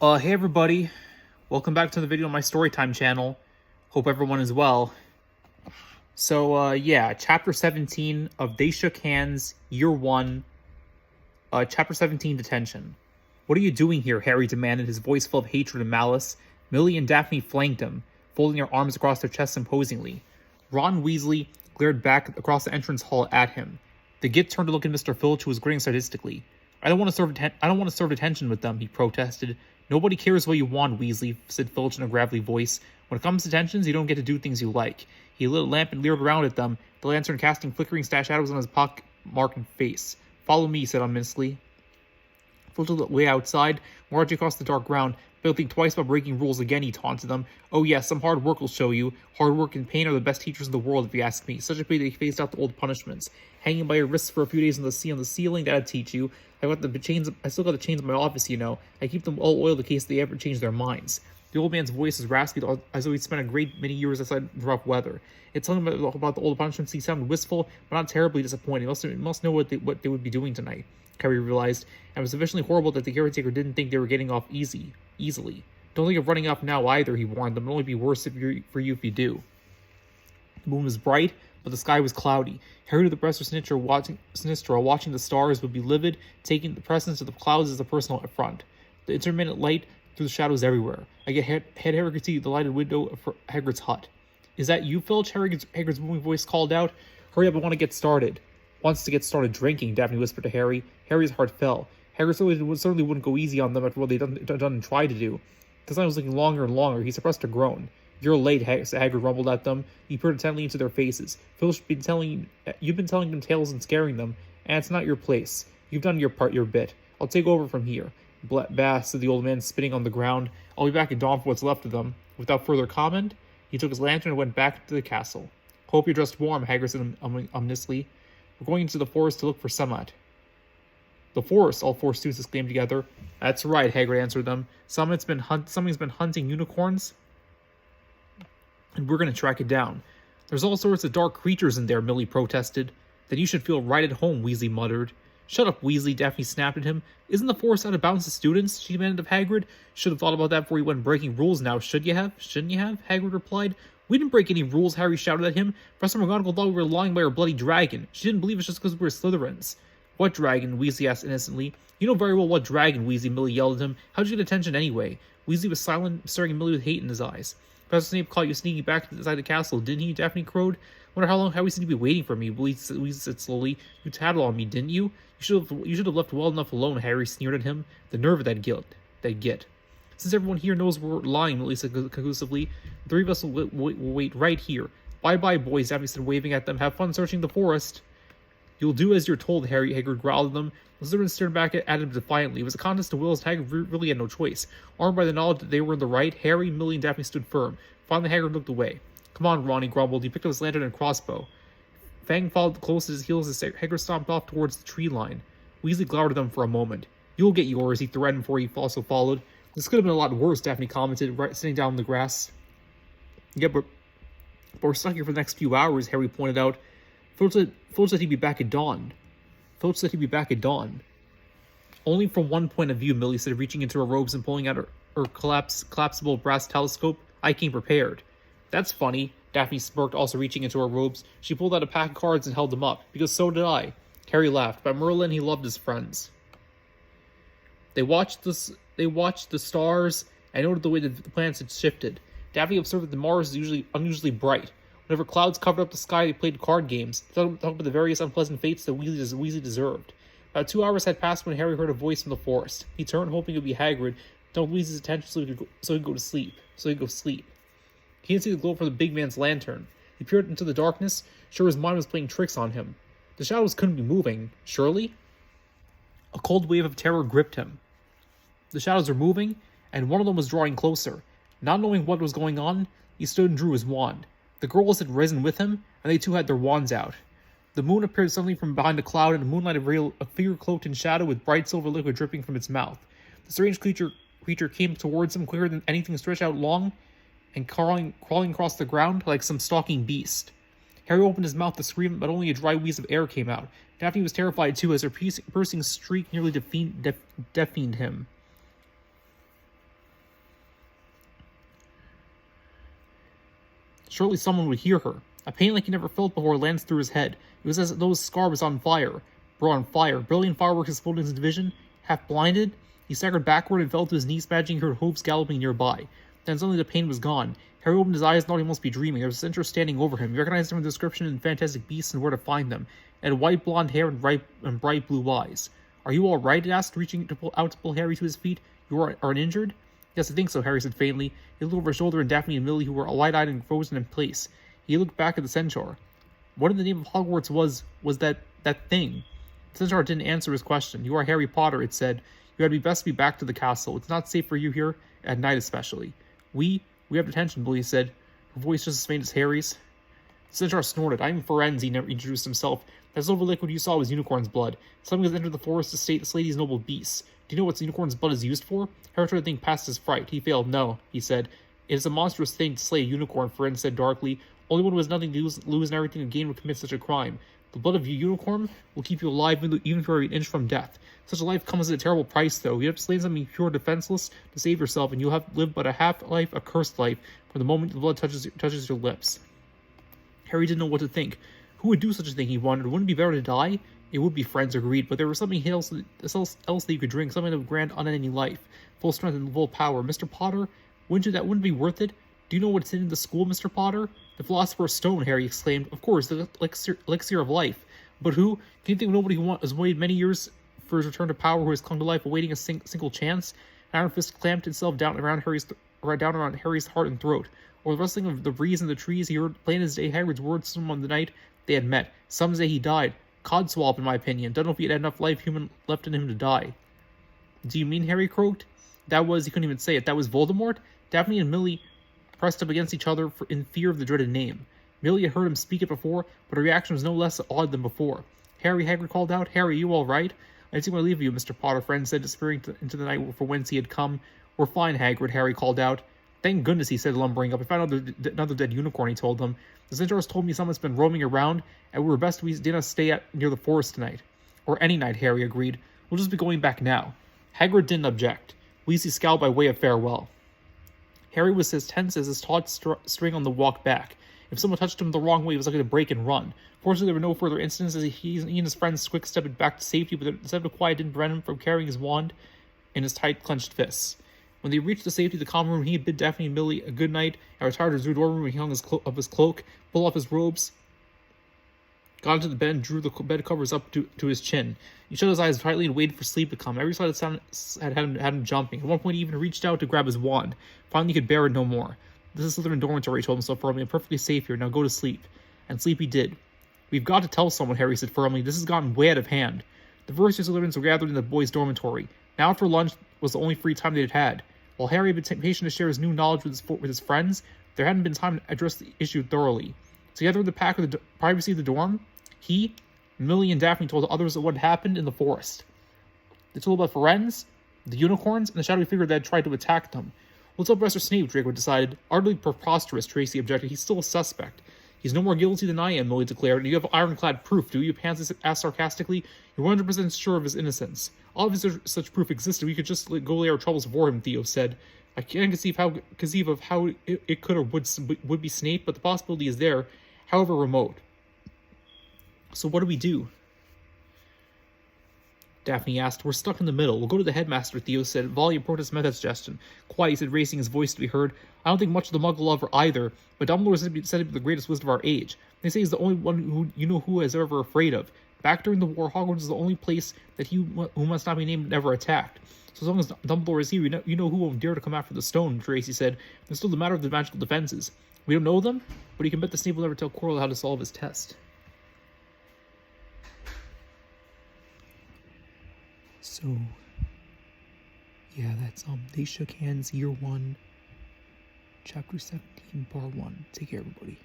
Hey everybody, welcome back to the video on my Storytime channel. Hope everyone is well. So, yeah, Chapter 17 of They Shook Hands, Year 1, Chapter 17, Detention. What are you doing here? Harry demanded, his voice full of hatred and malice. Millie and Daphne flanked him, folding their arms across their chests imposingly. Ron Weasley glared back across the entrance hall at him. The Git turned to look at Mr. Filch, who was grinning sadistically. I don't want to serve detention with them, he protested. Nobody cares what you want, Weasley, said Filch in a gravelly voice. When it comes to detentions, you don't get to do things you like. He lit a lamp and leered around at them, the lantern casting flickering shadows on his pock-marked face. Follow me, he said ominously. Filch looked way outside, marching across the dark ground. Don't think twice about breaking rules again, he taunted them. Oh yes, some hard work will show you. Hard work and pain are the best teachers in the world, if you ask me. Such a pity they phased out the old punishments. Hanging by your wrists for a few days on the ceiling, that'd teach you. I still got the chains in my office, you know. I keep them all oiled in case they ever change their minds. The old man's voice was raspy, as though he'd spent a great many years outside rough weather. It's something about the old punishments. He sounded wistful, but not terribly disappointed. He must know what they would be doing tonight, Harry realized, and it was sufficiently horrible that the caretaker didn't think they were getting off easily. Don't think of running off now either, he warned them. It'll only be worse for you if you do. The moon was bright, but the sky was cloudy. Harry, the Professor Sinistra, watching the stars, would be livid, taking the presence of the clouds as a personal affront. The intermittent light threw the shadows everywhere. Harry could see the lighted window of Hagrid's hut. Is that you, Filch? Hagrid's booming voice called out. Hurry up, I want to get started. Wants to get started drinking, Daphne whispered to Harry. Harry's heart fell. Hagrid certainly wouldn't go easy on them after what they'd done and tried to do. The time was looking longer and longer. He suppressed a groan. You're late, Hagrid rumbled at them. He peered intently into their faces. Filch, you've been telling them tales and scaring them, and it's not your place. You've done your part, your bit. I'll take over from here. Bass, said the old man, spitting on the ground. I'll be back at dawn for what's left of them. Without further comment, he took his lantern and went back to the castle. Hope you're dressed warm, Hagrid said ominously. We're going into the forest to look for Summat. The forest, all four students exclaimed together. That's right, Hagrid answered them. Something's been hunting unicorns, and we're going to track it down. There's all sorts of dark creatures in there, Millie protested. Then you should feel right at home, Weasley muttered. Shut up, Weasley, Daphne snapped at him. Isn't the forest out of bounds to students? She demanded of Hagrid. Should have thought about that before you went breaking rules now, shouldn't you have? Hagrid replied. We didn't break any rules, Harry shouted at him. Professor McGonagall thought we were lying by our bloody dragon. She didn't believe us just because we were Slytherins. What dragon? Weasley asked innocently. You know very well what dragon, Weasley, Millie yelled at him. How'd you get attention anyway? Weasley was silent, staring at Millie with hate in his eyes. Professor Snape caught you sneaking back inside the castle, didn't he? Daphne crowed. Wonder how long Harry said you'd be waiting for me, Weasley said slowly. You tattled on me, didn't you? You should have left well enough alone, Harry sneered at him. The nerve of that Git. Since everyone here knows we're lying, Millie said conclusively, the three of us will wait right here. Bye-bye, boys, Daphne said, waving at them. Have fun searching the forest. You'll do as you're told, Hagrid growled at them. The Slytherins stared back at him defiantly. It was a contest of wills, and Hagrid really had no choice. Armed by the knowledge that they were in the right, Harry, Millie, and Daphne stood firm. Finally, Hagrid looked away. Come on, Ron, he grumbled. He picked up his lantern and crossbow. Fang followed close at his heels as Hagrid stomped off towards the tree line. Weasley glowered at them for a moment. You'll get yours, he threatened before he also followed. This could have been a lot worse, Daphne commented, sitting down in the grass. Yeah, but we're stuck here for the next few hours, Harry pointed out. Filch said he'd be back at dawn. Only from one point of view, Millie said, reaching into her robes and pulling out her collapsible brass telescope. I came prepared. That's funny, Daphne smirked, also reaching into her robes. She pulled out a pack of cards and held them up. Because so did I. Harry laughed. By Merlin, he loved his friends. They watched the stars and noted the way the planets had shifted. Daphne observed that Mars is usually unusually bright. Whenever clouds covered up the sky, they played card games, talked about the various unpleasant fates that Weasley deserved. About 2 hours had passed when Harry heard a voice from the forest. He turned, hoping it would be Hagrid, took Weasley's attention so he could go sleep. He didn't see the glow from the big man's lantern. He peered into the darkness, sure his mind was playing tricks on him. The shadows couldn't be moving, surely? A cold wave of terror gripped him. The shadows were moving, and one of them was drawing closer. Not knowing what was going on, he stood and drew his wand. The girls had risen with him, and they too had their wands out. The moon appeared suddenly from behind a cloud, and the moonlight revealed a figure cloaked in shadow with bright silver liquid dripping from its mouth. The strange creature came towards him quicker than anything stretched out long, and crawling across the ground like some stalking beast. Harry opened his mouth to scream, but only a dry wheeze of air came out. Daphne was terrified too, as her piercing shriek nearly deafened him. Surely someone would hear her. A pain like he never felt before lanced through his head. It was as though his scar was on fire. Brilliant fireworks exploded in his vision. Half blinded, he staggered backward and fell to his knees, imagining he heard hooves galloping nearby. Then suddenly the pain was gone. Harry opened his eyes and thought he must be dreaming. There was a centaur standing over him. He recognized him from the description in Fantastic Beasts and Where to Find Them. It had white blonde hair and bright blue eyes. "Are you all right?" it asked, reaching to pull Harry to his feet. "You are uninjured?" "Yes, I think so," Harry said faintly. He looked over his shoulder at Daphne and Millie, who were wide-eyed and frozen in place. He looked back at the centaur. What in the name of Hogwarts was that thing? The centaur didn't answer his question. "You are Harry Potter," it said. "You had best be back to the castle. It's not safe for you here, at night especially." We have detention," Millie said, her voice just as faint as Harry's. The centaur snorted. "I'm Firenze," he never introduced himself. "That silver liquid you saw was unicorn's blood. Something has entered the forest to state this lady's noble beasts. Do you know what unicorn's blood is used for?" Harry tried to think past his fright. He failed. "No," he said. "It is a monstrous thing to slay a unicorn," Firenze said darkly. "Only one who has nothing to lose and everything to gain would commit such a crime. The blood of a unicorn will keep you alive even if you are an inch from death. Such a life comes at a terrible price, though. You have to slay something pure defenseless to save yourself, and you'll have lived but a half-life, a cursed life, from the moment the blood touches your lips." Harry didn't know what to think. Who would do such a thing, he wondered. Wouldn't it be better to die? It would be, friends agreed, but there was something else that you could drink, something that would grant unending life, full strength and full power. "Mr. Potter, wouldn't it be worth it? Do you know what's in the school, Mr. Potter?" "The Philosopher's Stone," Harry exclaimed. "Of course, the elixir of life. But who? Can you think of nobody who has waited many years for his return to power, who has clung to life, awaiting a single chance?" An iron fist clamped itself down around Harry's heart and throat. Over the rustling of the breeze in the trees, he heard plain as day Hagrid's words from on the night they had met. "Some say he died. Codswallop, in my opinion. Don't know if he had enough human left in him to die." "Do you mean," Harry croaked, he couldn't even say it, "that was Voldemort?" Daphne and Millie pressed up against each other in fear of the dreaded name. Millie had heard him speak it before, but her reaction was no less odd than before. "Harry," Hagrid called out. "Harry, you all right?" "I didn't want to leave you, Mr. Potter," friend said, disappearing into the night for whence he had come. "We're fine, Hagrid," Harry called out. "Thank goodness," he said, lumbering up. "I found out another dead unicorn," he told them. "The centaurs told me someone's been roaming around, and we didn't stay near the forest tonight." "Or any night," Harry agreed. "We'll just be going back now." Hagrid didn't object. Weasley scowled by way of farewell. Harry was as tense as his taut string on the walk back. If someone touched him the wrong way, he was likely to break and run. Fortunately, there were no further incidents as he and his friends quick-stepped back to safety, but the sense of quiet didn't prevent him from carrying his wand in his tight, clenched fists. When they reached the safety of the common room, he had bid Daphne and Millie a good night and retired to his dorm room. He hung up his cloak, pulled off his robes, got into the bed and drew the bed covers up to his chin. He shut his eyes tightly and waited for sleep to come. Every slight sound had him jumping. At one point, he even reached out to grab his wand. Finally, he could bear it no more. "This is Slytherin dormitory," he told himself firmly. "I'm perfectly safe here. Now go to sleep." And sleep he did. "We've got to tell someone," Harry said firmly. "This has gotten way out of hand." The first two Slytherins were gathered in the boys' dormitory. Now after lunch was the only free time they had had. While Harry had been patient to share his new knowledge with his friends, there hadn't been time to address the issue thoroughly. Together with the pack of the privacy of the dorm, he, Millie, and Daphne told the others of what had happened in the forest. They told about Firenze, the unicorns, and the shadowy figure that had tried to attack them. "We'll tell Professor Snape," Draco decided. "Utterly preposterous," Tracy objected. "He's still a suspect." "He's no more guilty than I am," Millie declared. "And you have ironclad proof, do you?" Pansy asked sarcastically. "You're 100% sure of his innocence." "Obviously, such proof existed. We could just go lay our troubles before him," Theo said. "I can't conceive of how it could or would be Snape, but the possibility is there, however remote." "So what do we do?" Daphne asked. "We're stuck in the middle. We'll go to the headmaster," Theo said. Volley of protest met that suggestion. "Quiet," he said, raising his voice to be heard. "I don't think much of the Muggle lover either, but Dumbledore said to be the greatest wizard of our age. They say he's the only one who is ever afraid of. Back during the war, Hogwarts is the only place that he who must not be named never attacked. So as long as Dumbledore is here, you know who won't dare to come after the stone," Tracy said. "There's still the matter of the magical defenses. We don't know them, but you can bet the Snape will never tell Quirrell how to solve his test." So, yeah, that's They Shook Hands, Year 1, Chapter 17, Part 1. Take care, everybody.